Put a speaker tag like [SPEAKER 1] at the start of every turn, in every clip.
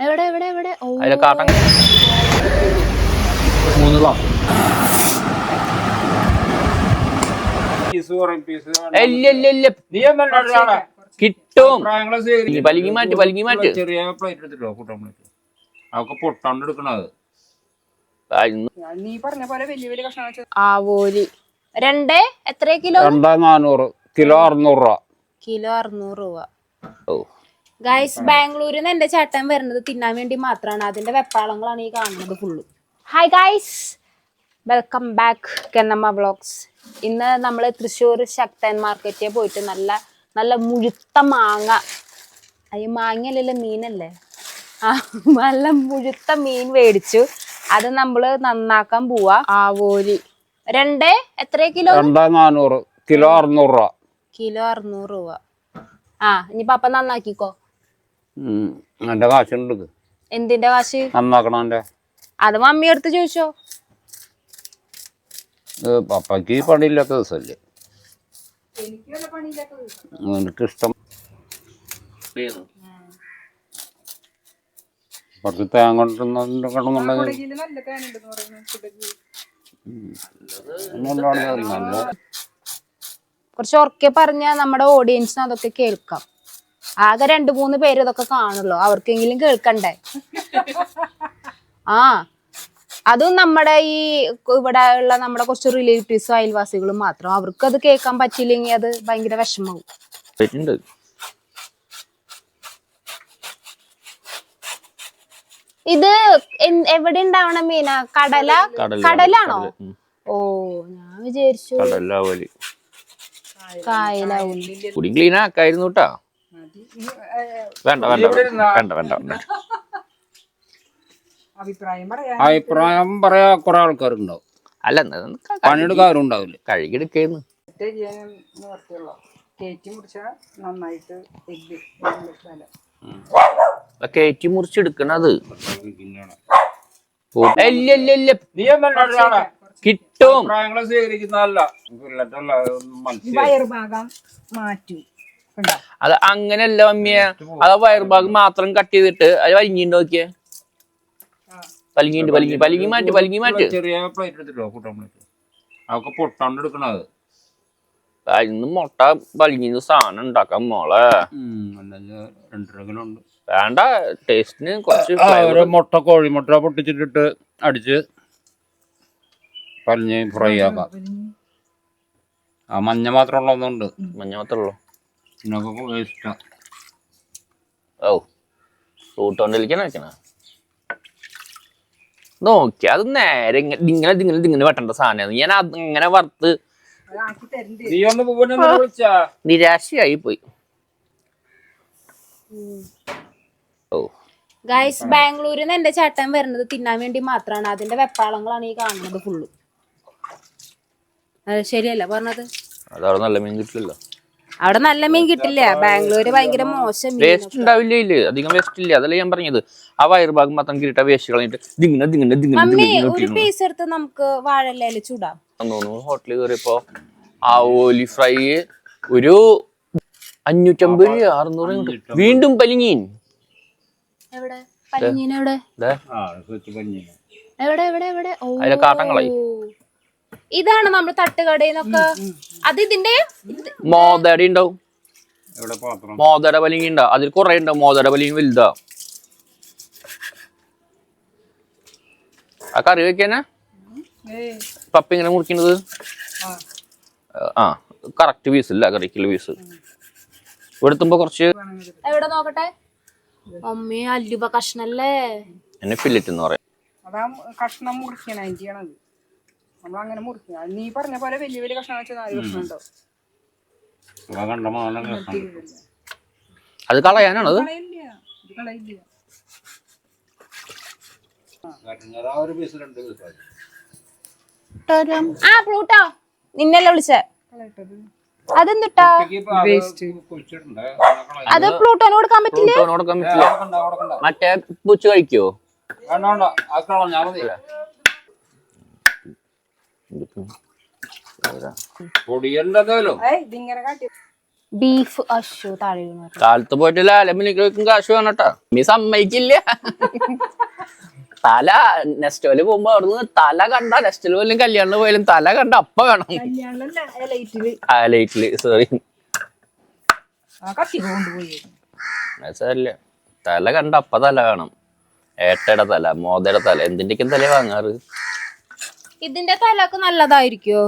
[SPEAKER 1] എവിടെ എവിടെ എവിടെ
[SPEAKER 2] കിട്ടും. പലിങ്ങി മാറ്റ്
[SPEAKER 3] ചെറിയ പ്ലേറ്റ് എടുത്തിട്ടോ കൂട്ടാൻ പ്ലേറ്റ് അതൊക്കെ പൊട്ടാണ്ട് എടുക്കണത്.
[SPEAKER 4] നീ പറഞ്ഞ പോലെ വലിയ വലിയ കഷ്ണം
[SPEAKER 1] ആവോലി രണ്ടേ എത്ര കിലോ?
[SPEAKER 3] 400 കിലോ 600 രൂപ.
[SPEAKER 1] കിലോ 600 രൂപ. ഗൈസ്, ബാംഗ്ലൂരിൽ നിന്ന് എന്റെ ചേട്ടൻ വരുന്നത് തിന്നാൻ വേണ്ടി മാത്രമാണ്. അതിന്റെ വെപ്പാളങ്ങളാണ് ഈ കാണുന്നത് full. Hi guys, welcome back Kennamma vlogs. ഇന്ന് നമ്മൾ തൃശ്ശൂർ ശക്തൻ മാർക്കറ്റിൽ പോയിട്ട് നല്ല നല്ല മുഴുത്ത മാങ്ങ, അയ്യോ മാങ്ങയല്ലല്ലോ മീനല്ലേ, നല്ല മുഴുത്ത മീൻ മേടിച്ചു. അത് നമ്മള് നന്നാക്കാൻ പോവാ. ആവോലി രണ്ടേ എത്ര കിലോ?
[SPEAKER 3] 400 കിലോ 600 രൂപ.
[SPEAKER 1] കിലോ 600 രൂപ. ഇനി പപ്പ നന്നാക്കിക്കോ.
[SPEAKER 3] എന്റെ കാശുണ്ട്.
[SPEAKER 1] എന്തിന്റെ കാശ്?
[SPEAKER 3] നന്നാക്കണ.
[SPEAKER 1] അത് മമ്മി എടുത്ത് ചോദിച്ചോ.
[SPEAKER 3] പപ്പക്ക് പണിയില്ലാത്ത ദിവസല്ലേ, എനിക്കിഷ്ടം. കുറച്ച് തേങ്ങ
[SPEAKER 1] കുറച്ച് ഉറക്കെ പറഞ്ഞാ നമ്മുടെ ഓഡിയൻസിന് അതൊക്കെ കേൾക്കാം. ആകെ 2-3 പേര് ഇതൊക്കെ കാണുള്ളൂ, അവർക്കെങ്കിലും കേൾക്കണ്ടേ. അതും നമ്മുടെ ഈ ഇവിടെ ഉള്ള നമ്മുടെ കുറച്ച് റിലേറ്റീവ്സും അയൽവാസികളും മാത്രം. അവർക്ക് അത് കേൾക്കാൻ പറ്റില്ലെങ്കിൽ അത് ഭയങ്കര വിഷമാവും. ഇത് എവിടെ ഉണ്ടാവണ മീനാ? കടലാണോ? ഓ, ഞാൻ വിചാരിച്ചു
[SPEAKER 2] ക്ലീനാക്കായിരുന്നു കേട്ടാ. വേണ്ട വേണ്ട വേണ്ട വേണ്ട.
[SPEAKER 3] അഭിപ്രായം പറയാ കുറെ ആൾക്കാരുണ്ടാവും.
[SPEAKER 2] അല്ല,
[SPEAKER 3] പണിയെടുക്കാറുണ്ടാവില്ല.
[SPEAKER 2] കഴുകിയെടുക്കുന്നു. കയറ്റി മുറിച്ചെടുക്കണത് കിട്ടും. അത് അങ്ങനെയല്ല മമ്മിയ, അത് വയറുഭാഗം മാത്രം കട്ട് ചെയ്തിട്ട് അത് വലിഞ്ഞിണ്ട് നോക്കിയേ. പലിങ്ങി മാറ്റ്.
[SPEAKER 3] ചെറിയ പ്ലേറ്റ് എടുത്തിട്ടോ കൂട്ടാൻ പ്ലേറ്റ് അതൊക്കെ പൊട്ടാണ്ട് എടുക്കണത്.
[SPEAKER 2] അതിന്ന് മുട്ട വലിഞ്ഞ സാധനം ഉണ്ടാക്കാം മോളെ.
[SPEAKER 3] 2 കിലോ ഉണ്ട്.
[SPEAKER 2] വേണ്ട, ടേസ്റ്റിന് കുറച്ച്
[SPEAKER 3] മുട്ട കോഴിമുട്ട പൊട്ടിച്ചിട്ടിട്ട് അടിച്ച് പലിഞ്ഞ് ഫ്രൈ ആക്കാം. മഞ്ഞ മാത്രമുള്ളതുണ്ട്.
[SPEAKER 2] മഞ്ഞ മാത്രമല്ലോ.
[SPEAKER 3] ഇഷ്ടം.
[SPEAKER 2] ഫ്രൂട്ടോണ്ടിരിക്കണ വെക്കണ നോക്കി. അത് നേരെ ഇങ്ങനെ വെട്ടേണ്ട സാധനമാണ്. ഞാൻ അങ്ങനെ വറുത്ത് നിരാശയായി പോയി.
[SPEAKER 1] ഗൈസ്, ബാംഗ്ലൂരിൽ നിന്ന് എന്റെ ചേട്ടൻ വരുന്നത് തിന്നാൻ വേണ്ടി മാത്രമാണ്. അതിന്റെ വെപ്പാളങ്ങളാണ് ഈ കാണുന്നത് ഫുള്ള്. ശരിയല്ല പറഞ്ഞത്?
[SPEAKER 2] അതവിടെ നല്ല മീൻ കിട്ടില്ലല്ലോ.
[SPEAKER 1] അവിടെ നല്ല മീൻ കിട്ടില്ല. ബാംഗ്ലൂര് ഭയങ്കര മോശം.
[SPEAKER 2] വേസ്റ്റ് ഉണ്ടാവില്ല, ഇല്ല അധികം വേസ്റ്റ് ഇല്ല. അതല്ല ഞാൻ പറഞ്ഞത്. ആ വയറുഭാഗം മാത്രം കിട്ട വേസ്റ്റ് കളഞ്ഞിട്ട്
[SPEAKER 1] മമ്മി ഒരു പീസ് എടുത്ത് നമുക്ക് വാഴയില ചൂടാം.
[SPEAKER 2] ഹോട്ടലിൽ കയറിയപ്പോ ആവോലി ഫ്രൈ ഒരു 550 600. വീണ്ടും പലിങ്ങീൻ. കാട്ടങ്ങളായി.
[SPEAKER 1] ഇതാണ് നമ്മൾ തട്ടുകടയിന്നൊക്കെ. അത് ഇതിന്റെ
[SPEAKER 2] മോദട ഉണ്ടാവും. മോദട പലിങ്ങി ഉണ്ടാവും. അതിൽ കുറെ ഉണ്ടാവും. മോദട പലിങ്ങി വലുതാ. ആ കറി വെക്കാനാ പപ്പ ഇങ്ങനെ മുറിക്കുന്നത്. കറക്റ്റ് പീസ് ഇല്ല, കറിക്കുള്ള പീസ് എടുത്തുമ്പോ കുറച്ച്.
[SPEAKER 1] എവിടെ നോക്കട്ടെ. അമ്മേ, അല്ലുപ കഷ്ണല്ലേ.
[SPEAKER 2] എന്നെ ഫില്ലറ്റ് എന്ന് പറയാം.
[SPEAKER 4] അതാ കഷ്ണം മുറിക്കണം ചെയ്യണത്. നമ്മളങ്ങനെ മുറിക്കുക. നീ പറഞ്ഞ പോലെ വലിയ വലിയ കഷ്ണം വെച്ചാൽ 4 കഷ്ണം ഉണ്ടാവും.
[SPEAKER 2] അത് കളയാനാണത്.
[SPEAKER 1] പ്ലൂട്ടോ നിന്നല്ലേ വിളിച്ചേ? അതെന്തുട്ടാ? അത് പ്ലൂട്ടോന് കൊടുക്കാൻ പറ്റില്ല.
[SPEAKER 2] മറ്റേ പൂച്ച കഴിക്കോ?
[SPEAKER 1] ബീഫ് അശോ താഴെ വീണു.
[SPEAKER 2] കാലത്ത് പോയിട്ട് ലാലമ്മിനിക്കും കാശ് വേണട്ടാ. നീ സമ്മതിക്കില്ല. തല നെസ്റ്റോല് പോകുമ്പോ അവിടുന്ന് തല കണ്ട നെസ്റ്റോല് പോലും കല്യാണം പോയാലും തല കണ്ട അപ്പ വേണം. ലൈറ്റില് സോറി തല കണ്ട അപ്പ തല വേണം. ഏട്ടയുടെ തല, മോതയുടെ തല, എന്തിന്റെക്കും തല വാങ്ങാറ്.
[SPEAKER 1] ഇതിന്റെ തലക്ക് നല്ലതായിരിക്കോ?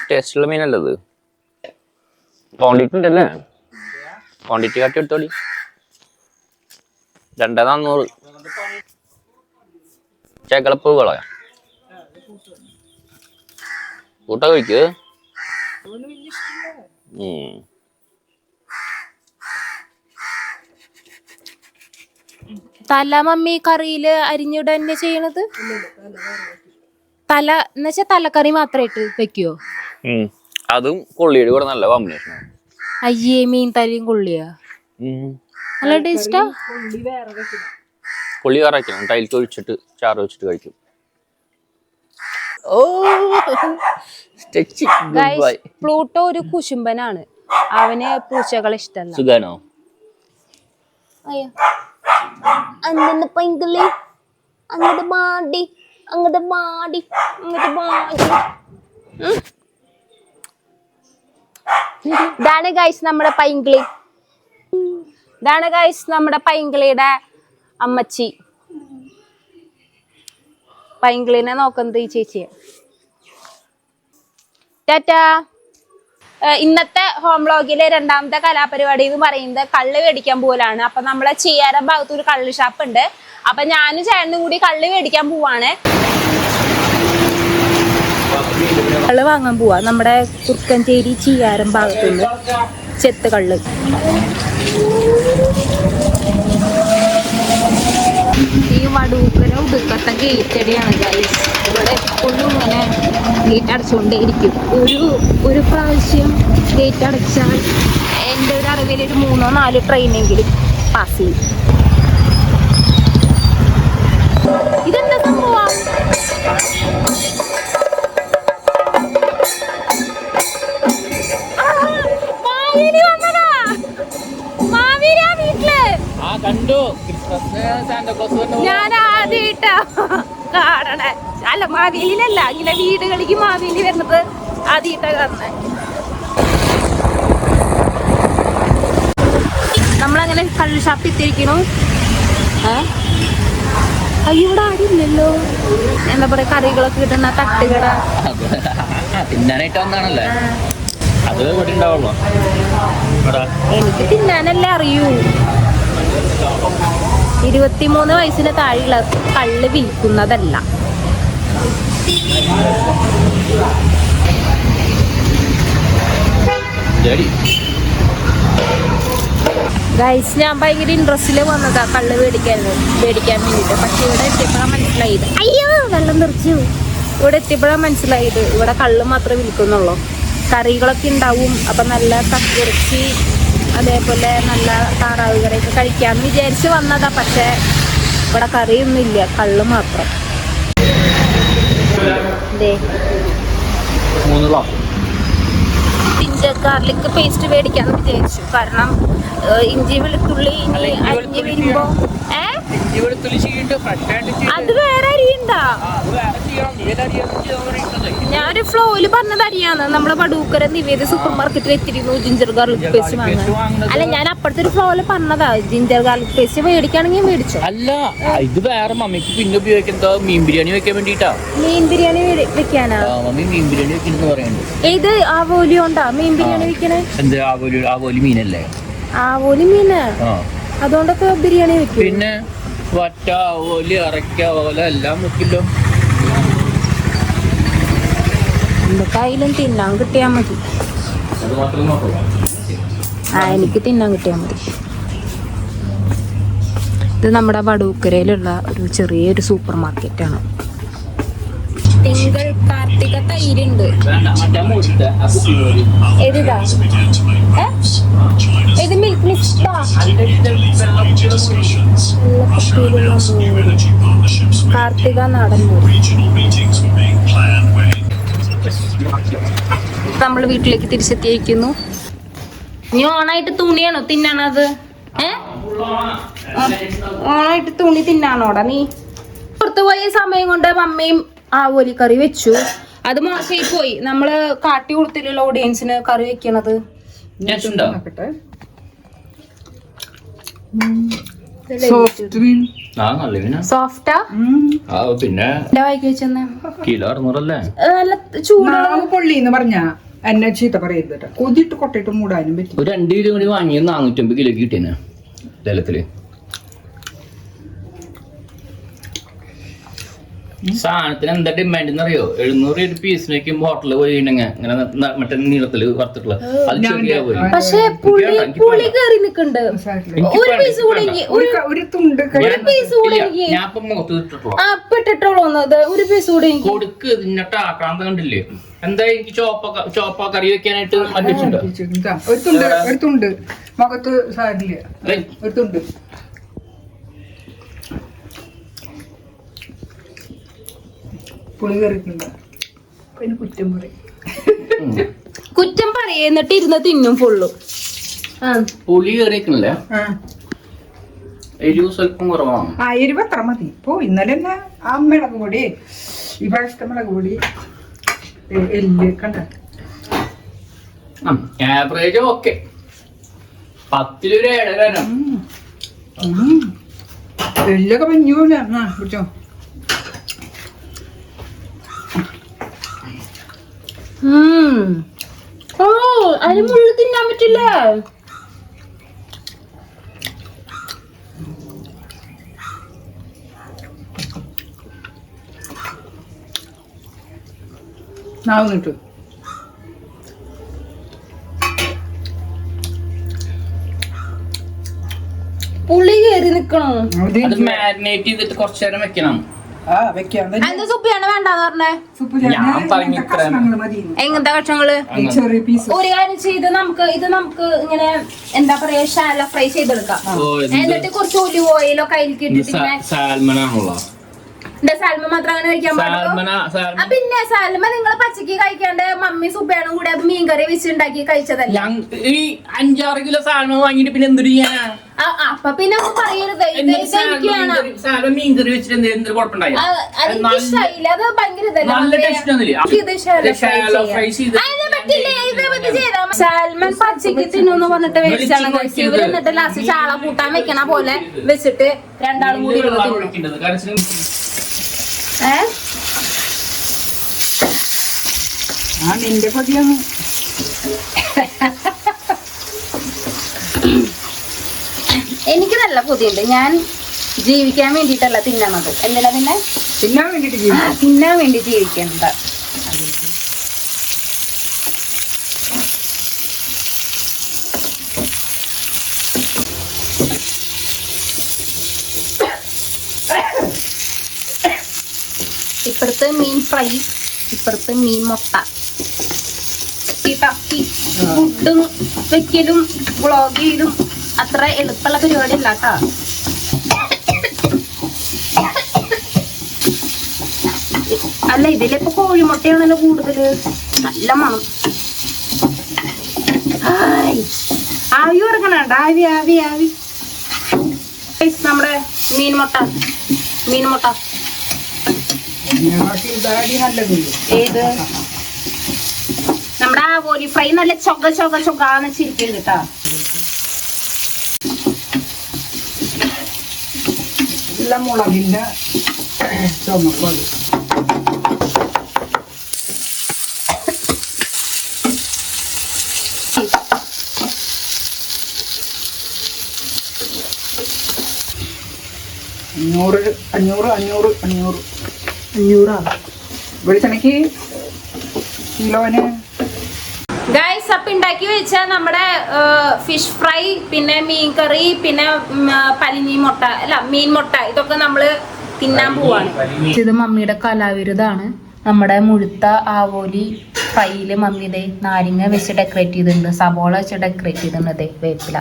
[SPEAKER 2] ടേസ്റ്റുള്ള മീനല്ലത്. ക്വാണ്ടിറ്റി ഉണ്ടല്ലേ, ക്വാണ്ടിറ്റി കാട്ടി എടുത്തോളി. 2,400 ചേക്കളപ്പ് കളയാ. കൂട്ട കഴിക്ക്.
[SPEAKER 1] തല മമ്മി കറിയില് അരിഞ്ഞിട തന്നെ ചെയ്യണത്? തല എന്നുവെച്ചാ തലക്കറി മാത്രമായിട്ട് വെക്കുവോ?
[SPEAKER 2] അതും കൊള്ളിയുടെ കൂടെ നല്ല കോമ്പിനേഷൻ.
[SPEAKER 1] അയ്യേ, മീൻ തലയും കൊള്ളിയാ നല്ല ടേസ്റ്റാ.
[SPEAKER 2] കൊള്ളി കറക്കണം, ടൈൽക്ക് ഒഴിച്ചിട്ട് ചാറ് വെച്ചിട്ട് കഴിക്കും.
[SPEAKER 1] പ്ലൂട്ടോ ഒരു കുശുംബനാണ്, അവന് പൂച്ചകളെ ഇഷ്ടല്ല.
[SPEAKER 2] സുഖാനോ?
[SPEAKER 1] അയ്യോ അങ്ങനെ പൈങ്കിളി അങ്ങോട്ട് മാടി അങ്ങോട്ട് മാടി അങ്ങോട്ട് മാടി. ഇതാണ് ഗൈസ് നമ്മുടെ പൈങ്കിളി. ഇതാണ് ഗൈസ് നമ്മുടെ പൈങ്കിളിയുടെ അമ്മച്ചി. പൈങ്കിളിനെ നോക്കുന്നത് ഈ ചേച്ചിയെ. ടാറ്റാ. ഇന്നത്തെ ഹോം വ്ലോഗിലെ 2ാമത്തെ കലാപരിപാടി എന്ന് പറയുന്നത് കള്ള് മേടിക്കാൻ പോലാണ്. അപ്പൊ നമ്മളെ ചെയ്യാര ഭാഗത്ത് ഒരു കള്ള് ഷാപ്പ് ഉണ്ട്. അപ്പൊ ഞാനും ചേട്ടനും കൂടി കള്ള് മേടിക്കാൻ പോവാണ്. കള്ള് വാങ്ങാൻ പോവാ നമ്മുടെ കുറുക്കഞ്ചേരി ചെയ്യാരം ഭാഗത്തുനിന്ന് ചെത്ത് കള്ള്. ഈ വടൂക്കര ഉടുക്കത്തെ ഗേറ്റടിയാണ് ഗൈസ്. ഇവിടെ എപ്പോഴും ഇങ്ങനെ ഗേറ്റ് അടച്ചുകൊണ്ടേയിരിക്കും. ഒരു പ്രാവശ്യം ഗേറ്റ് അടച്ചാൽ എൻ്റെ ഒരു അറിവിൽ ഒരു 3-4 ട്രെയിനെങ്കിലും പാസ് ചെയ്യും. ഇതെന്താ സംഭവം? മാവേലി വന്നതാ. മാവേലിയാ വീട്ടില്. ഞാൻ ആദ്യമായിട്ടാ കാണണേ. അല്ല, മാവേലിയിലല്ല, ഇങ്ങനെ വീടുകളിലേക്ക് മാവേലി വരുന്നത് ആദ്യമായിട്ടാ കാണണേ. നമ്മളങ്ങനെ കള്ള് ഷാപ്പ് എത്തിയിരിക്കണു. അയ്യോ, ഇവിടെ ആടില്ലല്ലോ. എന്താ പറയാ, കറികളൊക്കെ കിട്ടുന്ന തട്ടുകട.
[SPEAKER 2] തിന്നാനായിട്ട് വന്നാണല്ലേ അത് ഉണ്ടാവുള്ളൂ.
[SPEAKER 1] എനിക്ക് തിന്നാനല്ലേ അറിയൂ. 23 വയസ്സിന് താഴെയുള്ള കള്ള് വിൽക്കുന്നതല്ല. ഗൈസ്, ഞാൻ ഭയങ്കര ഇൻട്രസ്റ്റില് വന്നതാ കള്ള് മേടിക്കാൻ വേണ്ടിട്ട്. പക്ഷെ ഇവിടെ എത്തിയപ്പോഴാണ് മനസ്സിലായത്. അയ്യോ, വെള്ളം തെറിച്ചു. ഇവിടെ എത്തിയപ്പോഴാണ് മനസ്സിലായത് ഇവിടെ കള്ള് മാത്രമേ വിൽക്കുന്നുള്ളൂ. കറികളൊക്കെ ഉണ്ടാവും. അപ്പൊ നല്ല കക്കിറച്ചി, അതേപോലെ നല്ല താറാവ് കറിയൊക്കെ കഴിക്കാന്ന് വിചാരിച്ച് വന്നതാ. പക്ഷെ ഇവിടെ കറിയൊന്നും ഇല്ല, കള്ള് മാത്രം. ജിഞ്ചർ ഗാർലിക് പേസ്റ്റ് മേടിക്കാന്ന് വിചാരിച്ചു. കാരണം ഇഞ്ചി വെളുത്തുള്ളി ഇനി അരിഞ്ഞ് വരുമ്പോ അത് വേറെ അരിയുണ്ടാ. ഞാനൊരു ഫ്ലോയില് പറഞ്ഞത് അരിയാന്ന്. നമ്മളെ വടൂക്കര നിവേദ സൂപ്പർ മാർക്കറ്റിൽ എത്തിയിരുന്നു ജിഞ്ചർ ഗാർലിക് പേസ്റ്റ് വാങ്ങാൻ. അല്ല, ഞാൻ അപ്പുറത്തെ ഒരു ഫ്ലോയില് പറഞ്ഞതാ ജിഞ്ചർ ഗാർലിക് പേസ്റ്റ് മേടിക്കുകയാണെങ്കിൽ മേടിച്ചോ.
[SPEAKER 2] അല്ല, ഇത് വേറെ മമ്മിക്ക് പിന്നെ ഉപയോഗിക്കുന്നത് മീൻ ബിരിയാണി വെക്കാൻ വേണ്ടിട്ടാ.
[SPEAKER 1] മീൻ ബിരിയാണി വെക്കാനാ
[SPEAKER 2] മമ്മി മീൻ ബിരിയാണി വെക്കുന്നു പറയുന്നുണ്ട്.
[SPEAKER 1] ഏത് ആവോലി കൊണ്ടാ മീൻ ബിരിയാണി വെക്കണേ?
[SPEAKER 2] എന്ത് ആവോലി മീനല്ലേ?
[SPEAKER 1] ആവോലി മീന്, അതുകൊണ്ടൊക്കെ ബിരിയാണി വെക്കും. പിന്നെ
[SPEAKER 2] വറ്റ, ഓലി, അറയ്ക്ക, ഓല എല്ലാം വെക്കില്ലോ.
[SPEAKER 1] എന്തൊക്കെയായാലും തിന്നാൻ കിട്ടിയാൽ മതി. എനിക്ക് തിന്നാൻ കിട്ടിയാൽ മതി. ഇത് നമ്മുടെ വടൂക്കരയിലുള്ള ഒരു ചെറിയൊരു സൂപ്പർ മാർക്കറ്റാണ്. തിങ്കൾ കാർത്തിക തൈരുണ്ട്. ഏതാ? ഇത് മിൽക്ക് മിക്സ്ഡാ. കാർത്തിക നാടൻ മോര്. നമ്മൾ വീട്ടിലേക്ക് തിരിച്ചെത്തിയിരിക്കുന്നു. നീ ഓണായിട്ട് തുണിയാണോ തിന്നാണത്? ഓണായിട്ട് തുണി തിന്നാണോടാ നീ? പുറത്തു പോയ സമയം കൊണ്ട് മമ്മയും ആവോലി കറി വെച്ചു. അത് മോശമായി പോയി. നമ്മള് കാട്ടി കൊടുത്തില്ലല്ലോ ഓഡിയൻസിന് കറി വെക്കണത്. സോഫ്റ്റാ
[SPEAKER 2] പിന്നെ
[SPEAKER 1] വായിക്ക് വെച്ചെന്ന്
[SPEAKER 2] കിലോ 600
[SPEAKER 1] നല്ല ചൂടാണ്.
[SPEAKER 4] പൊള്ളിന്ന് പറഞ്ഞ എന്നെ ചീത്ത പറയരുത്. കൊതിട്ട് കൊട്ടിട്ട് മൂടാനും പറ്റും.
[SPEAKER 2] ഒരു 2 കിലോ കൂടി വാങ്ങി 450 കിലോ കിട്ടിയെന്നെ ലേലത്തില്. സാധനത്തിന് എന്താ ഡിമാൻഡ് എന്നറിയോ? 700 പീസ് വെക്കുമ്പോ ഹോട്ടലിൽ പോയി ഇങ്ങനെ മറ്റേ നീളത്തില് വറുത്തിട്ടുള്ള അത് ചെറിയ പോയി.
[SPEAKER 1] പക്ഷെ പുളി കയറി നിക്കണ്ട്. ഒരു പീസ് കൂടെ
[SPEAKER 4] ഒരു തുണ്ട്
[SPEAKER 1] ഒരു പീസ് കൂടെ എനിക്ക്
[SPEAKER 2] ഞാൻ ഇപ്പൊ മുഖത്ത് ഇട്ടിട്ടുള്ളൂ.
[SPEAKER 1] ഇട്ടിട്ടുള്ളത് ഒരു പീസ് കൂടെ എനിക്ക്
[SPEAKER 2] കൊടുക്ക് നിന്നിട്ട് ആക്രാന്ത കണ്ടില്ലേ? എന്താ എനിക്ക് ചോപ്പ കറി വെക്കാനായിട്ട് അന്വേഷിച്ചിട്ടുണ്ടോ?
[SPEAKER 4] ഒരു തുണ്ട് മുഖത്ത് സാരില്ല. ഒരു തുണ്ട് പുളി കറിക്കുണ്ട്. പിന്നെ കുറ്റം പറയും.
[SPEAKER 1] കുറ്റം പറയുന്നിട്ട് ഇരുന്ന് തിന്നും ഫുള്ളും.
[SPEAKER 2] പുളി കറിക്കണല്ലേ? എരിവ് സ്വല്പം കുറവാണ്.
[SPEAKER 4] എരിവ് അത്ര മതി. ഇപ്പൊ ഇന്നലെ തന്നെ ആ മുളക് പൊടി, ഈ പ്രാവശ്യത്തെ മുളക് പൊടി, എല്ല് കണ്ട
[SPEAKER 2] ആവറേജ് ഓക്കെ. 10 7.5
[SPEAKER 4] എല്ലൊക്കെ മഞ്ഞൂല. കുടിച്ചോ.
[SPEAKER 1] ഓ അതിന് മുള്ളു തിന്നാൻ പറ്റില്ല.
[SPEAKER 4] നാവ് കിട്ടു.
[SPEAKER 1] പുളി കയറി നിക്കണോ?
[SPEAKER 2] അത് മാരിനേറ്റ് ചെയ്തിട്ട് കുറച്ചു നേരം വെക്കണം.
[SPEAKER 1] എന്താ സുപ്പിയാണ് വേണ്ടെന്ന് പറഞ്ഞേ? എങ്ങനത്തെ കഷ്ണങ്ങള്? ഒരു കാര്യം ചെയ്ത് നമുക്ക് ഇങ്ങനെ എന്താ പറയാ ഷാലോ ഫ്രൈ ചെയ്തെടുക്കാം. എന്നിട്ട് കുറച്ച് ഒലിവ് ഓയിലോ കയ്യിൽ കിട്ടിട്ട്
[SPEAKER 2] സാൽമണാണല്ലോ.
[SPEAKER 1] സാൽമ മാത്രം അങ്ങനെ കഴിക്കാൻ പാടില്ല. പിന്നെ സാൽമ നിങ്ങൾ പച്ചക്ക് കഴിക്കാണ്ട് മമ്മി സുബേണും കൂടി അത് മീൻകറി വെച്ചുണ്ടാക്കി കഴിച്ചതല്ല.
[SPEAKER 2] ഈ 5-6 കിലോ സാൽമ വാങ്ങിട്ട് പിന്നെ എന്തൊരു ചെയ്യാനാ?
[SPEAKER 1] അപ്പൊ പിന്നെ പറയരുത്
[SPEAKER 2] മീൻകറി വെച്ചിട്ട് എന്തൊരു കുഴപ്പമുണ്ടായി?
[SPEAKER 1] അത് ഭയങ്കര സാൽമൺ പച്ചക്ക് തിന്നു പറഞ്ഞിട്ട് വെച്ചാണ് ഇവർ. എന്നിട്ട് ലാസ്റ്റ് ചാള കൂട്ടാൻ വെക്കണ പോലെ വെച്ചിട്ട് രണ്ടാളും കൂടി
[SPEAKER 4] നിന്റെ കൊതിയാണ്.
[SPEAKER 1] എനിക്ക് നല്ല കൊതിയുണ്ട്. ഞാൻ ജീവിക്കാൻ വേണ്ടിട്ടല്ല തിന്നണത്. എന്തിനാ പിന്നെ?
[SPEAKER 4] തിന്നാൻ വേണ്ടിട്ട്
[SPEAKER 1] തിന്നാൻ വേണ്ടി ജീവിക്കണ്ട. ഇപ്പുറത്ത് മീൻ ഫ്രൈ, ഇപ്പുറത്ത് മീൻ മുട്ട. ഫുഡും വെക്കലും വ്ളോഗ് ചെയ്യലും അത്ര എളുപ്പമുള്ള പരിപാടി ഇല്ല കേട്ടോ. അല്ല ഇതിലിപ്പോ കോഴിമുട്ടയാണല്ലോ കൂടുതല്. നല്ല മണം. ആവി ഉറങ്ങണണ്ട. ആവി ആവി ആവി. നമ്മുടെ മീൻമുട്ട ഏത് നമ്മുടെ ആവോലി ഫ്രൈ നല്ല ചൊകാന്ന് ചിരിക്കുന്നുണ്ട് കേട്ടോ.
[SPEAKER 4] നല്ല മുളകിന്റെ ചുമപ്പത്. അഞ്ഞൂറാണ് വെളിച്ചെണ്ണക്ക് കിലോന്.
[SPEAKER 1] ഗൈസ് അപ്പൊ ഉണ്ടാക്കി വെച്ച നമ്മുടെ ഫിഷ് ഫ്രൈ, പിന്നെ മീൻ കറി, പിന്നെ പലിഞ്ഞി മുട്ട അല്ല മീൻ മുട്ട, ഇതൊക്കെ നമ്മള് തിന്നാൻ പോവാണ്. ഇത് മമ്മിയുടെ കലാവിരുതാണ്. നമ്മുടെ മുഴുത്ത ആവോലി ഫ്രൈയില് മമ്മിയുടെ നാരങ്ങ വെച്ച് ഡെക്കറേറ്റ് ചെയ്തിട്ടുണ്ട്, സബോള വെച്ച് ഡെക്കറേറ്റ് ചെയ്തിട്ടുണ്ട്, വേപ്പില.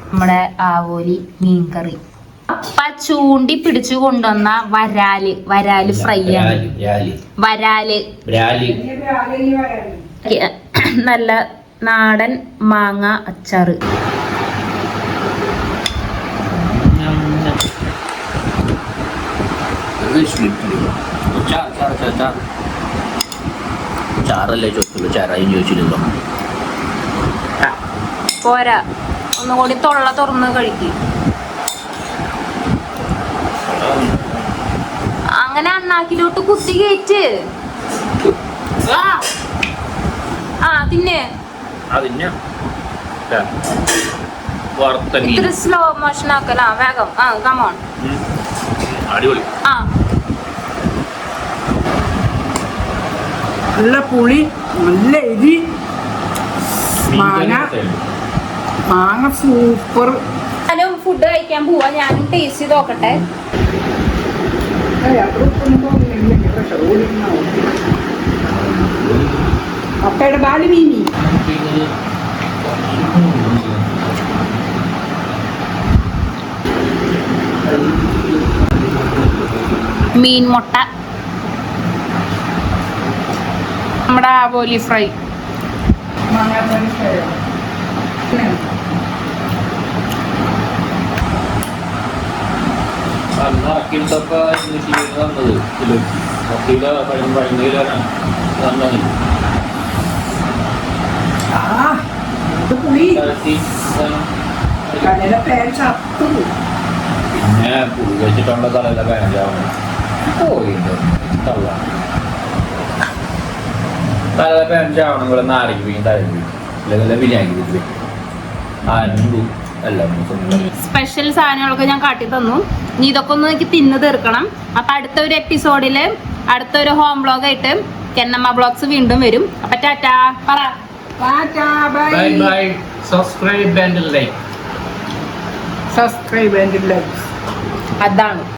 [SPEAKER 1] നമ്മുടെ ആവോലി മീൻ കറി. അപ്പ ചൂണ്ടി പിടിച്ചു കൊണ്ടുവന്ന വരാല് ഫ്രൈ ആണ്. വരാല് നല്ല നാടൻ മാങ്ങ അച്ചാറ്.
[SPEAKER 2] ചാറല്ലേ ചോദിച്ചുള്ളൂ, ചാറായും ചോദിച്ചില്ലല്ലോ.
[SPEAKER 1] പോരാ, ഒന്നുകൂടി തൊള്ള തുറന്ന് കഴിക്കും. അങ്ങനെ അണ്ണാക്കിലോട്ട് കുത്തി കയറ്റ്. ആ തിന്നെ.
[SPEAKER 3] അതിന് വറുത്ത മീൻ
[SPEAKER 1] ഇത്തിരി സ്ലോ മോഷൻ ആക്കലാ, വേഗം. ആ കമോൺ.
[SPEAKER 3] അടിപൊളി.
[SPEAKER 1] ആ
[SPEAKER 4] നല്ല പുളി, നല്ല എരി, മാങ്ങ സൂപ്പർ.
[SPEAKER 1] ഞാനും ഫുഡ് കഴിക്കാൻ പോവാ. ഞാനും ടേസ്റ്റ് ചെയ്ത് നോക്കട്ടെ.
[SPEAKER 4] അപ്പയുടെ ബാലി മീനി
[SPEAKER 1] മീൻ മുട്ട,
[SPEAKER 4] നമ്മുടെ ആവോലി ഫ്രൈ, മാങ്ങാത്തോലി ഫ്രൈ.
[SPEAKER 2] അക്കിട്ടൊക്കെ തന്നത് കിലോ തന്നത്
[SPEAKER 4] പുളി കടയിലെ പേര് ചത്തു.
[SPEAKER 2] പിന്നെ പുളി വെച്ചിട്ടുള്ള തലയിലെ പാൻറ്റാവണം പോയിട്ടോ തള്ള തലയിലെ പാൻറ്റാവണം. ഇവിടെ നാരങ്ങ തലയിൽ അല്ലെങ്കിൽ ബിരിയാണി ആനന്ദു എല്ലാം
[SPEAKER 1] സ്പെഷ്യൽ സാധനങ്ങളൊക്കെ ഞാൻ കാട്ടി തന്നു. ഇനി ഇതൊക്കെ ഒന്ന് എനിക്ക് തിന്ന് തീർക്കണം. അപ്പൊ അടുത്തൊരു എപ്പിസോഡില് അടുത്തൊരു ഹോം വ്ളോഗ് ആയിട്ട് കെന്നമ്മ വ്ളോഗ്സ് വീണ്ടും വരും. അപ്പൊ ടാറ്റാ പറ.
[SPEAKER 2] Bye bye. Subscribe and like.
[SPEAKER 4] Subscribe and like.
[SPEAKER 1] അതാണ്.